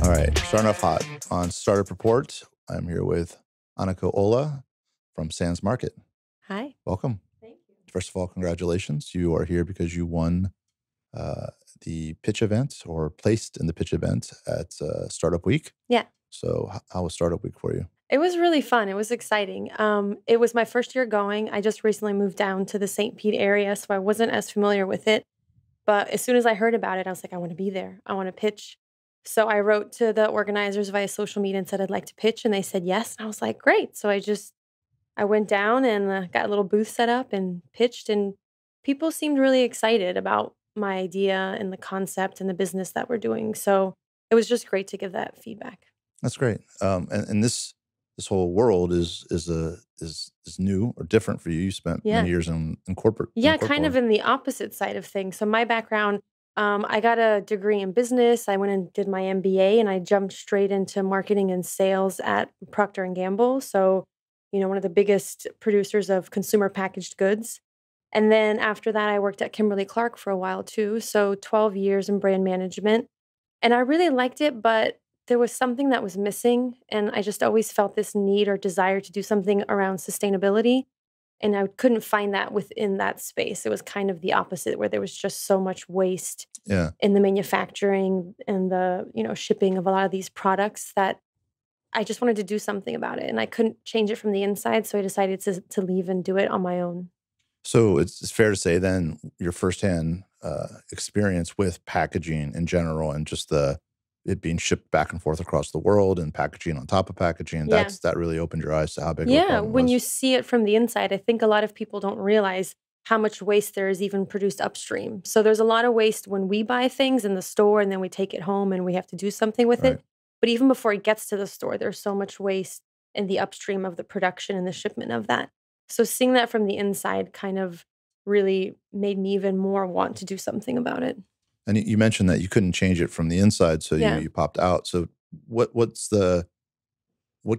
All right, starting off hot on Startup Report. I'm here with Eniko Olah from Sands Market. Hi. Welcome. Thank you. First of all, congratulations. You are here because you won the pitch event or placed in the pitch event at Startup Week. Yeah, So, how was Startup Week for you? it was really fun. It was exciting. It was my first year going. I just recently moved down to the St. Pete area, so I wasn't as familiar with it. But as soon as I heard about it, I was like, I want to be there. I want to pitch. So I wrote to the organizers via social media and said I'd like to pitch, and they said yes. And I was like, great. So I went down and got a little booth set up and pitched, and people seemed really excited about my idea and the concept and the business that we're doing. So it was just great to give that feedback. That's great. And this whole world is new or different for you. You spent Yeah. many years in corporate. In the Yeah, corporate kind of world. in the opposite side of things. So my background, I got a degree in business. I went and did my MBA, and I jumped straight into marketing and sales at Procter and Gamble. So, one of the biggest producers of consumer packaged goods. And then after that, I worked at Kimberly Clark for a while too. So 12 years in brand management. And I really liked it, but there was something that was missing. And I just always felt this need or desire to do something around sustainability. And I couldn't find that within that space. It was kind of the opposite, where there was just so much waste Yeah. in the manufacturing and the, shipping of a lot of these products that I just wanted to do something about it. And I couldn't change it from the inside. So I decided to leave and do it on my own. So it's fair to say then your firsthand experience with packaging in general and just it being shipped back and forth across the world and packaging on top of packaging, Yeah. that really opened your eyes to how big of a Yeah. problem it When you was. see it from the inside, I think a lot of people don't realize how much waste there is even produced upstream. So there's a lot of waste when we buy things in the store and then we take it home and we have to do something with Right. it. But even before it gets to the store, there's so much waste in the upstream of the production and the shipment of that. So seeing that from the inside kind of really made me even more want to do something about it. And you mentioned that you couldn't change it from the inside, so Yeah. you popped out. So what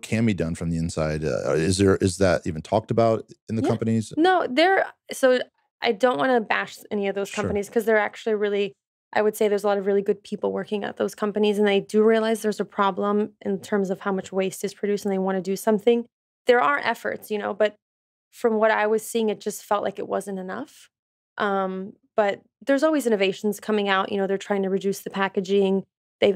can be done from the inside? Is that even talked about in the Yeah. companies? No, so I don't want to bash any of those Sure. companies because they're actually really, I would say there's a lot of really good people working at those companies and they do realize there's a problem in terms of how much waste is produced and they want to do something. There are efforts, but from what I was seeing, it just felt like it wasn't enough. But there's always innovations coming out. They're trying to reduce the packaging. They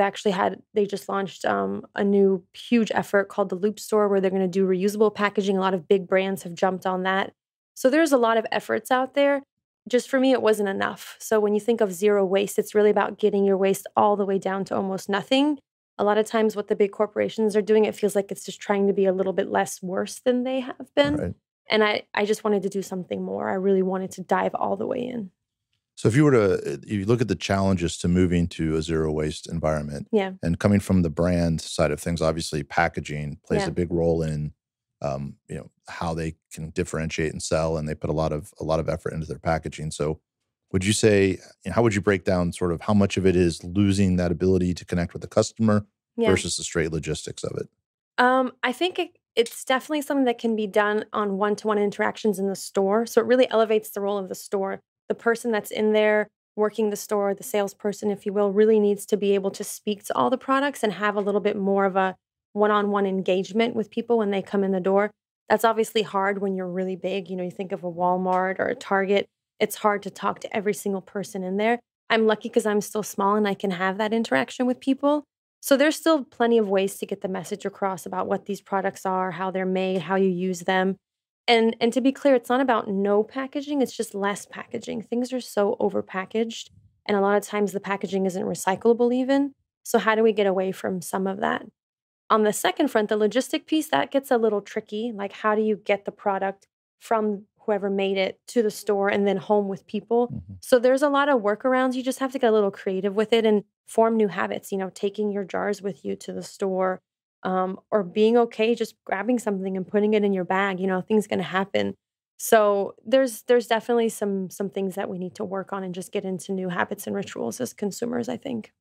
just launched a new huge effort called the Loop Store where they're going to do reusable packaging. A lot of big brands have jumped on that. So there's a lot of efforts out there. Just for me, it wasn't enough. So when you think of zero waste, it's really about getting your waste all the way down to almost nothing. A lot of times, what the big corporations are doing, it feels like it's just trying to be a little bit less worse than they have been. Right. And I just wanted to do something more. I really wanted to dive all the way in. So if you look at the challenges to moving to a zero waste environment Yeah. and coming from the brand side of things, obviously packaging plays Yeah. a big role in, how they can differentiate and sell, and they put a lot of effort into their packaging. So would you say, how would you break down sort of how much of it is losing that ability to connect with the customer Yeah. versus the straight logistics of it? I think it's definitely something that can be done on one-to-one interactions in the store. So it really elevates the role of the store. The person that's in there working the store, the salesperson, if you will, really needs to be able to speak to all the products and have a little bit more of a one-on-one engagement with people when they come in the door. That's obviously hard when you're really big. You think of a Walmart or a Target. It's hard to talk to every single person in there. I'm lucky because I'm still small and I can have that interaction with people. So there's still plenty of ways to get the message across about what these products are, how they're made, how you use them. And to be clear, it's not about no packaging, it's just less packaging. Things are so overpackaged, and a lot of times the packaging isn't recyclable even. So how do we get away from some of that? On the second front, the logistic piece, that gets a little tricky. Like, how do you get the product from whoever made it to the store and then home with people? Mhm. So there's a lot of workarounds. You just have to get a little creative with it and form new habits, taking your jars with you to the store, or being okay just grabbing something and putting it in your bag. Things going to happen. So there's definitely some things that we need to work on and just get into new habits and rituals as consumers, I think.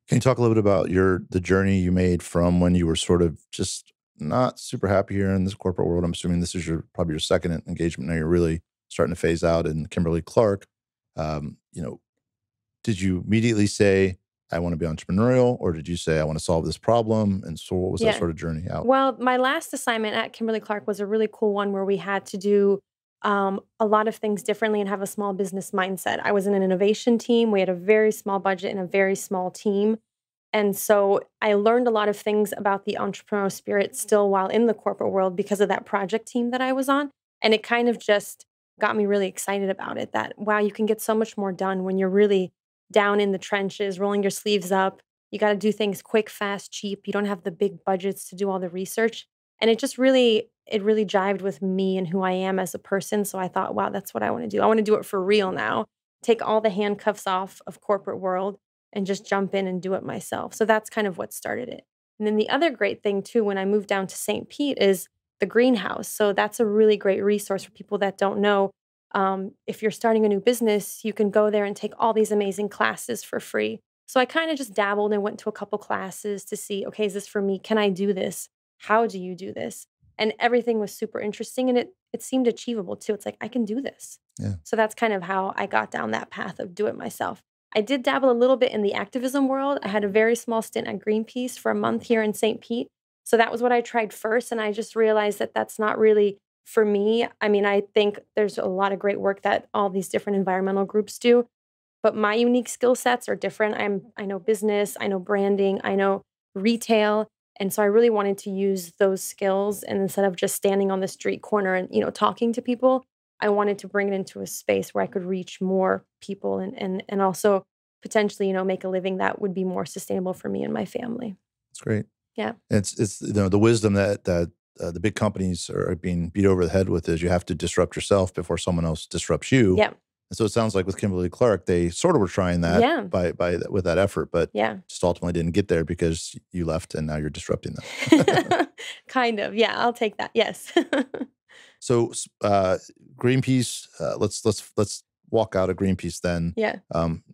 Can you talk a little bit about the journey you made from when you were sort of just not super happy here in this corporate world? I'm assuming this is probably your second engagement. Now you're really starting to phase out in Kimberly Clark. Um, you know, did you immediately say, I want to be entrepreneurial, or did you say I want to solve this problem? And so what was that Yeah. sort of journey out? Well, my last assignment at Kimberly Clark was a really cool one where we had to do a lot of things differently and have a small business mindset. I was in an innovation team. We had a very small budget and a very small team. And so I learned a lot of things about the entrepreneurial spirit still while in the corporate world because of that project team that I was on. And it kind of just got me really excited about it that, wow, you can get so much more done when you're really down in the trenches, rolling your sleeves up. You got to do things quick, fast, cheap. You don't have the big budgets to do all the research. And it really jived with me and who I am as a person. So I thought, wow, that's what I want to do. I want to do it for real now. Take all the handcuffs off of corporate world and just jump in and do it myself. So that's kind of what started it. And then the other great thing too, when I moved down to St. Pete, is the greenhouse. So that's a really great resource for people that don't know. If you're starting a new business, you can go there and take all these amazing classes for free. So I kind of just dabbled and went to a couple classes to see, okay, is this for me? Can I do this? How do you do this? And everything was super interesting and it seemed achievable too. It's like I can do this. Yeah. So that's kind of how I got down that path of do it myself. I did dabble a little bit in the activism world. I had a very small stint at Greenpeace for a month here in St. Pete. So that was what I tried first. And I just realized that that's not really for me. I mean, I think there's a lot of great work that all these different environmental groups do, but my unique skill sets are different. I know business, I know branding, I know retail. And so I really wanted to use those skills. And instead of just standing on the street corner and, talking to people, I wanted to bring it into a space where I could reach more people and also potentially, make a living that would be more sustainable for me and my family. It's great. Yeah. It's the wisdom that the big companies are being beat over the head with is you have to disrupt yourself before someone else disrupts you. Yeah. And so it sounds like with Kimberly Clark, they sort of were trying that Yeah. with that effort, but Yeah. just ultimately didn't get there because you left and now you're disrupting them. Kind of. Yeah, I'll take that. Yes. So Greenpeace, let's walk out of Greenpeace then. Yeah.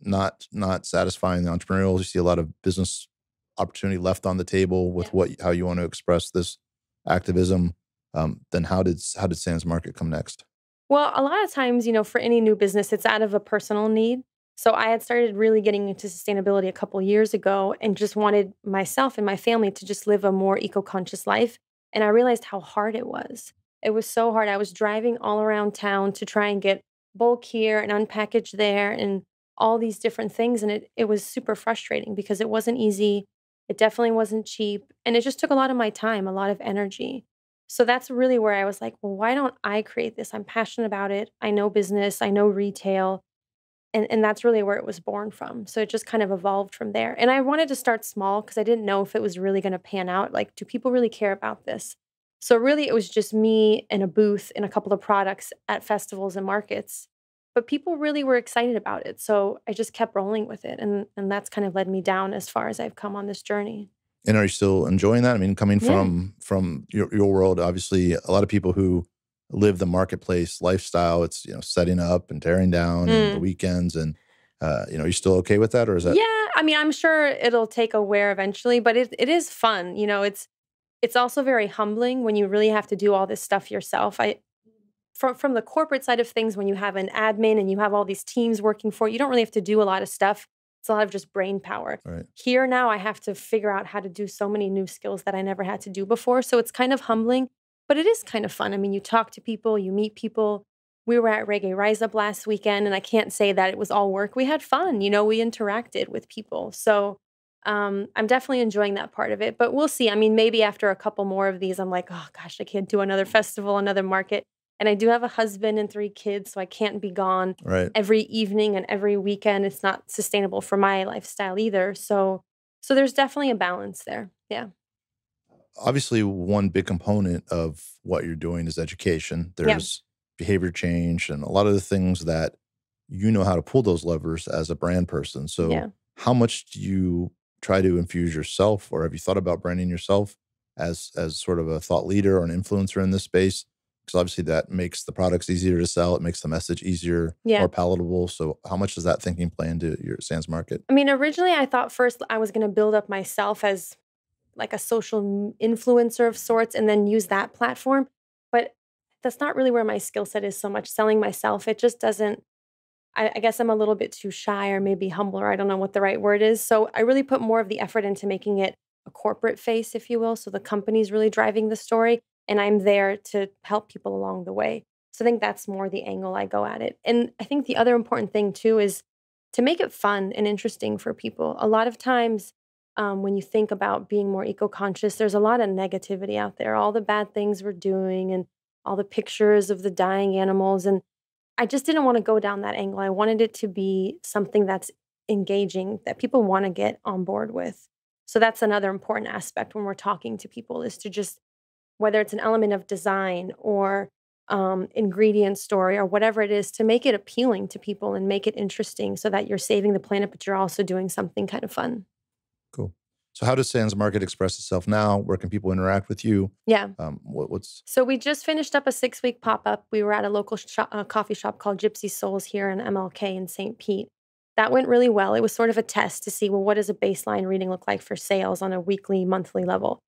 Not satisfying the entrepreneurials. You see a lot of business opportunity left on the table with how you want to express this activism. Then how did Sans Market come next? Well, a lot of times, for any new business, it's out of a personal need. So I had started really getting into sustainability a couple years ago and just wanted myself and my family to just live a more eco-conscious life. And I realized how hard it was. It was so hard. I was driving all around town to try and get bulk here and unpackage there and all these different things. And it was super frustrating because it wasn't easy. It definitely wasn't cheap. And it just took a lot of my time, a lot of energy. So that's really where I was like, well, why don't I create this? I'm passionate about it. I know business, I know retail. And that's really where it was born from. So it just kind of evolved from there. And I wanted to start small because I didn't know if it was really going to pan out. Like, do people really care about this? So really, it was just me and a booth and a couple of products at festivals and markets. But people really were excited about it. So I just kept rolling with it. And that's kind of led me down as far as I've come on this journey. And are you still enjoying that? I mean, coming Yeah. from your world, obviously, a lot of people who live the marketplace lifestyle, it's setting up and tearing down and the Mm. weekends, and are you still okay with that, or is that? Yeah. I mean, I'm sure it'll take a wear eventually, but it is fun. It's also very humbling when you really have to do all this stuff yourself. From the corporate side of things, when you have an admin and you have all these teams working for you, you don't really have to do a lot of stuff. It's a lot of just brain power. Right. Here now, I have to figure out how to do so many new skills that I never had to do before. So it's kind of humbling, but it is kind of fun. I mean, you talk to people, you meet people. We were at Reggae Rise Up last weekend, and I can't say that it was all work. We had fun. We interacted with people. So I'm definitely enjoying that part of it, but we'll see. I mean, maybe after a couple more of these, I'm like, oh gosh, I can't do another festival, another market. And I do have a husband and 3 kids, so I can't be gone Right. every evening and every weekend. It's not sustainable for my lifestyle either. So there's definitely a balance there. Yeah. Obviously, one big component of what you're doing is education. Yeah. There's behavior change and a lot of the things that you know how to pull those levers as a brand person. So, Yeah. how much do you try to infuse yourself, or have you thought about branding yourself as sort of a thought leader or an influencer in this space? Because obviously that makes the products easier to sell. It makes the message easier, Yeah. more palatable. So, how much does that thinking play into your Sans Market? I mean, originally I thought first I was going to build up myself as like a social influencer of sorts and then use that platform. But that's not really where my skill set is so much selling myself. It just doesn't, I guess I'm a little bit too shy or maybe humble, or I don't know what the right word is. So I really put more of the effort into making it a corporate face, if you will. So the company's really driving the story, and I'm there to help people along the way. So I think that's more the angle I go at it. And I think the other important thing too is to make it fun and interesting for people. A lot of times, when you think about being more eco conscious, there's a lot of negativity out there, all the bad things we're doing and all the pictures of the dying animals. And I just didn't want to go down that angle. I wanted it to be something that's engaging, that people want to get on board with. So that's another important aspect when we're talking to people, is to just, whether it's an element of design or ingredient story or whatever it is, to make it appealing to people and make it interesting so that you're saving the planet, but you're also doing something kind of fun. Cool. So how does Sans Market express itself now? Where can people interact with you? Yeah. What's So we just finished up a 6-week pop-up. We were at a local coffee shop called Gypsy Souls here in MLK in St. Pete. That went really well. It was sort of a test to see, well, what does a baseline reading look like for sales on a weekly, monthly level?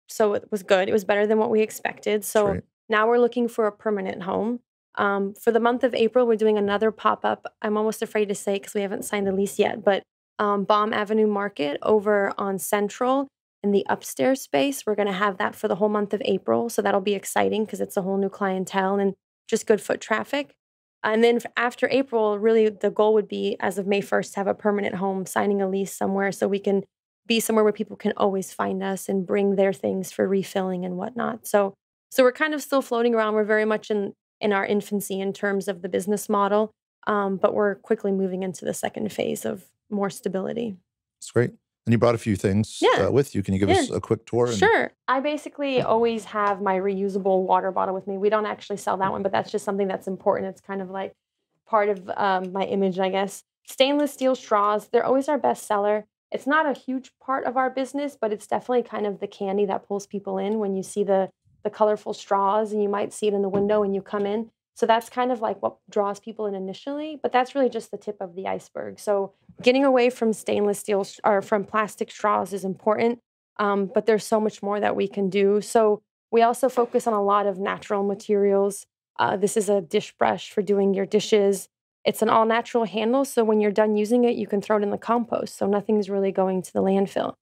So it was good. It was better than what we expected. So great? now we're looking for a permanent home. For the month of April, we're doing another pop-up. I'm almost afraid to say because we haven't signed the lease yet, but Baum Avenue Market over on Central in the upstairs space. We're going to have that for the whole month of April. So that'll be exciting because it's a whole new clientele and just good foot traffic. And then after April, really the goal would be, as of May 1st, to have a permanent home, signing a lease somewhere so we can be somewhere where people can always find us and bring their things for refilling and whatnot. So we're kind of still floating around. We're very much in our infancy in terms of the business model, but we're quickly moving into the second phase of more stability. It's great. And you brought a few things Yeah, with you. Can you give yeah. us a quick tour? And Sure. I basically always have my reusable water bottle with me. We don't actually sell that one, but that's just something that's important. It's kind of like part of my image, I guess. Stainless steel straws, they're always our best seller. It's not a huge part of our business, but it's definitely kind of the candy that pulls people in when you see the colorful straws, and you might see it in the window when you come in. So that's kind of like what draws people in initially, but that's really just the tip of the iceberg. So getting away from stainless steel or from plastic straws is important, but there's so much more that we can do. So we also focus on a lot of natural materials. This is a dish brush for doing your dishes. It's an all natural handle. So when you're done using it, you can throw it in the compost. So nothing's really going to the landfill.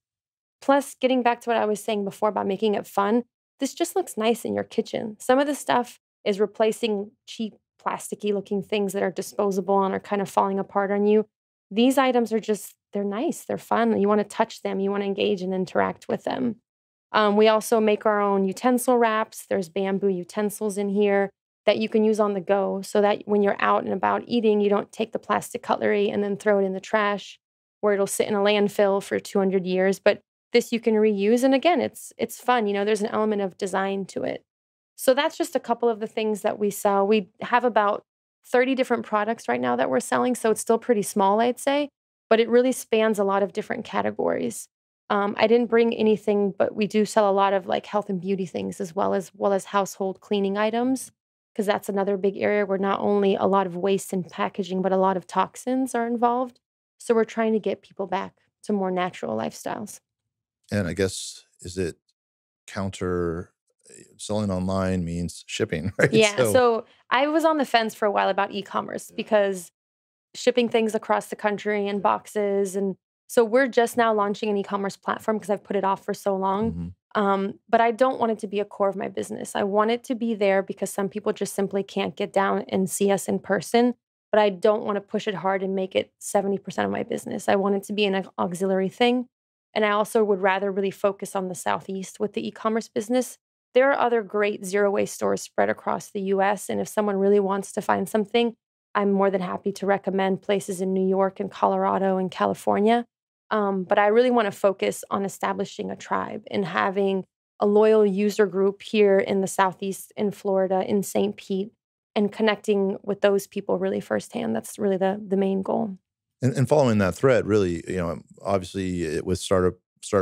Plus, getting back to what I was saying before about making it fun, this just looks nice in your kitchen. Some of the stuff is replacing cheap, plasticky looking things that are disposable and are kind of falling apart on you. These items are just, they're nice, they're fun. You want to touch them, you want to engage and interact with them. We also make our own utensil wraps. There's bamboo utensils in here that you can use on the go so that when you're out and about eating, you don't take the plastic cutlery and then throw it in the trash where it'll sit in a landfill for 200 years. But this you can reuse. And again, it's fun. You know, there's an element of design to it. So that's just a couple of the things that we sell. We have about 30 different products right now that we're selling. So it's still pretty small, I'd say, but it really spans a lot of different categories. I didn't bring anything, but we do sell a lot of like health and beauty things as well as household cleaning items, because that's another big area where not only a lot of waste in packaging, but a lot of toxins are involved. So we're trying to get people back to more natural lifestyles. I guess, is it counter selling online means shipping, right? Yeah. So So I was on the fence for a while about e-commerce because shipping things across the country in boxes. And so we're just now launching an e-commerce platform because I've put it off for so long. mhm. But I don't want it to be a core of my business. I want it to be there because some people just simply can't get down and see us in person. But I don't want to push it hard and make it 70% of my business. I want it to be an auxiliary thing. And I also would rather really focus on the Southeast with the e-commerce business. There are other great zero waste stores spread across the US. And if someone really wants to find something, I'm more than happy to recommend places in New York and Colorado and California. But I really want to focus on establishing a tribe and having a loyal user group here in the Southeast, in Florida, in St. Pete, and connecting with those people really firsthand. That's really the main goal. And following that thread, really, obviously with startup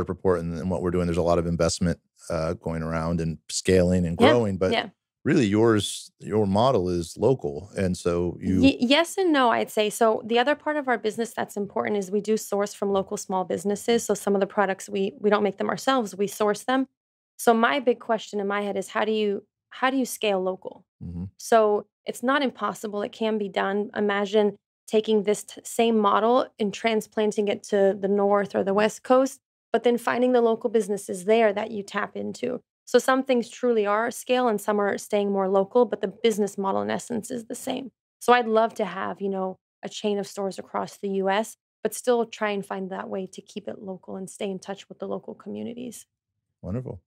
report and what we're doing, there's a lot of investment going around and scaling and Yeah, growing, but yeah. really your model is local, and so you Yes and no, I'd say. So the other part of our business that's important is we do source from local small businesses. So some of the products we don't make them ourselves, we source them. So my big question in my head is how do you scale local? mhm, So it's not impossible. It can be done. Imagine taking this same model and transplanting it to the North or the West Coast, but then finding the local businesses there that you tap into. So some things truly are scale and some are staying more local, but the business model in essence is the same. So I'd love to have, a chain of stores across the US, but still try and find that way to keep it local and stay in touch with the local communities. Wonderful.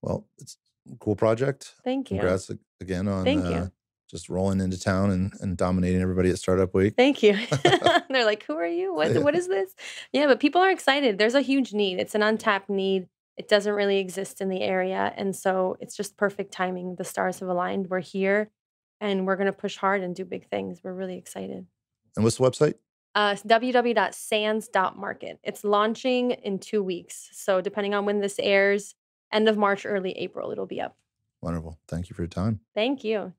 Well, it's a cool project. Thank you. Congrats again on Thank you. just rolling into town and dominating everybody at Startup Week. Thank you. They're like, "Who are you? Yeah. What is this?" Yeah, but people are excited. There's a huge need. It's an untapped need. It doesn't really exist in the area, and so it's just perfect timing. The stars have aligned. We're here, and we're gonna push hard and do big things. We're really excited. And what's the website? It's www.sands.market. It's launching in 2 weeks, so depending on when this airs, end of March, early April, it'll be up. Wonderful. Thank you for your time. Thank you.